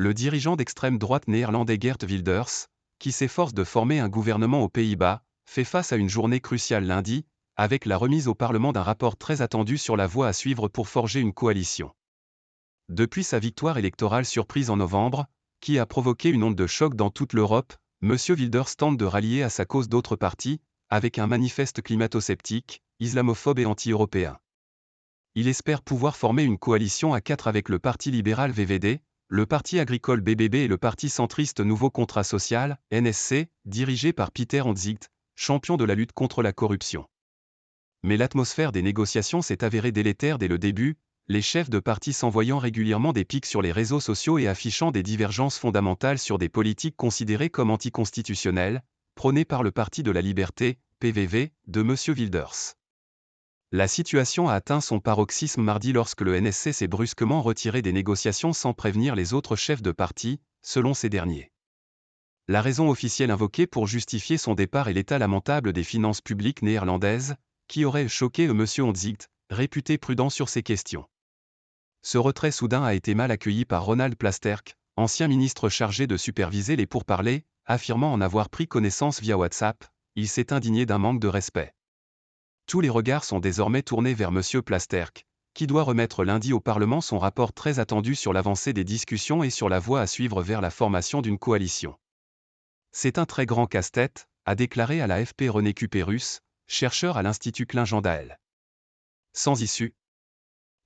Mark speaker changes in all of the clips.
Speaker 1: Le dirigeant d'extrême droite néerlandais Geert Wilders, qui s'efforce de former un gouvernement aux Pays-Bas, fait face à une journée cruciale lundi, avec la remise au Parlement d'un rapport très attendu sur la voie à suivre pour forger une coalition. Depuis sa victoire électorale surprise en novembre, qui a provoqué une onde de choc dans toute l'Europe, M. Wilders tente de rallier à sa cause d'autres partis, avec un manifeste climato-sceptique, islamophobe et anti-européen. Il espère pouvoir former une coalition à 4 avec le Parti libéral VVD, le Parti agricole BBB et le Parti centriste Nouveau Contrat Social, NSC, dirigé par Pieter Omtzigt, champion de la lutte contre la corruption. Mais l'atmosphère des négociations s'est avérée délétère dès le début, les chefs de partis s'envoyant régulièrement des pics sur les réseaux sociaux et affichant des divergences fondamentales sur des politiques considérées comme anticonstitutionnelles, prônées par le Parti de la Liberté, PVV, de M. Wilders. La situation a atteint son paroxysme mardi lorsque le NSC s'est brusquement retiré des négociations sans prévenir les autres chefs de parti, selon ces derniers. La raison officielle invoquée pour justifier son départ est l'état lamentable des finances publiques néerlandaises, qui aurait choqué M. Omtzigt, réputé prudent sur ces questions. Ce retrait soudain a été mal accueilli par Ronald Plasterk, ancien ministre chargé de superviser les pourparlers, affirmant en avoir pris connaissance via WhatsApp. Il s'est indigné d'un manque de respect. Tous les regards sont désormais tournés vers M. Plasterk, qui doit remettre lundi au Parlement son rapport très attendu sur l'avancée des discussions et sur la voie à suivre vers la formation d'une coalition. C'est un très grand casse-tête, a déclaré à l'AFP René Cuperus, chercheur à l'Institut Klein-Jandael. Sans issue.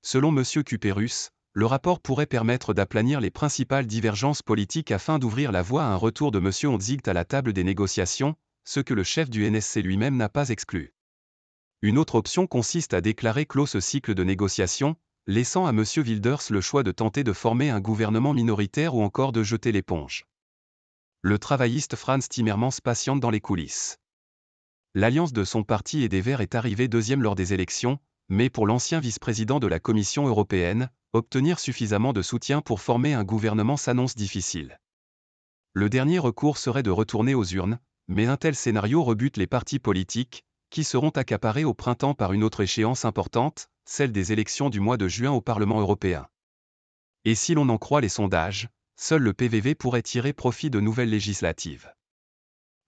Speaker 1: Selon M. Cuperus, le rapport pourrait permettre d'aplanir les principales divergences politiques afin d'ouvrir la voie à un retour de M. Omtzigt à la table des négociations, ce que le chef du NSC lui-même n'a pas exclu. Une autre option consiste à déclarer clos ce cycle de négociations, laissant à M. Wilders le choix de tenter de former un gouvernement minoritaire ou encore de jeter l'éponge. Le travailliste Frans Timmermans patiente dans les coulisses. L'alliance de son parti et des Verts est arrivée deuxième lors des élections, mais pour l'ancien vice-président de la Commission européenne, obtenir suffisamment de soutien pour former un gouvernement s'annonce difficile. Le dernier recours serait de retourner aux urnes, mais un tel scénario rebute les partis politiques, qui seront accaparés au printemps par une autre échéance importante, celle des élections du mois de juin au Parlement européen. Et si l'on en croit les sondages, seul le PVV pourrait tirer profit de nouvelles législatives.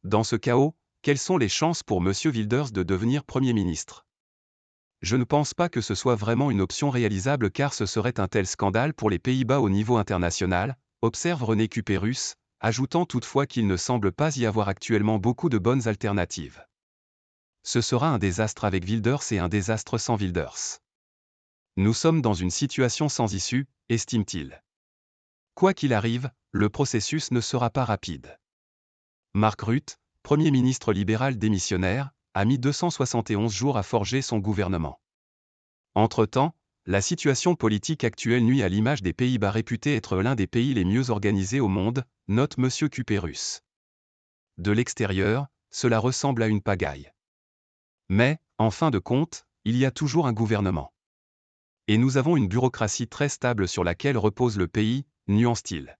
Speaker 1: Dans ce chaos, quelles sont les chances pour M. Wilders de devenir Premier ministre ? Je ne pense pas que ce soit vraiment une option réalisable car ce serait un tel scandale pour les Pays-Bas au niveau international, observe René Cuperus, ajoutant toutefois qu'il ne semble pas y avoir actuellement beaucoup de bonnes alternatives. Ce sera un désastre avec Wilders et un désastre sans Wilders. Nous sommes dans une situation sans issue, estime-t-il. Quoi qu'il arrive, le processus ne sera pas rapide. Mark Rutte, Premier ministre libéral démissionnaire, a mis 271 jours à forger son gouvernement. Entre-temps, la situation politique actuelle nuit à l'image des Pays-Bas réputés être l'un des pays les mieux organisés au monde, note M. Cuperus. De l'extérieur, cela ressemble à une pagaille. Mais, en fin de compte, il y a toujours un gouvernement. Et nous avons une bureaucratie très stable sur laquelle repose le pays, nuance-t-il.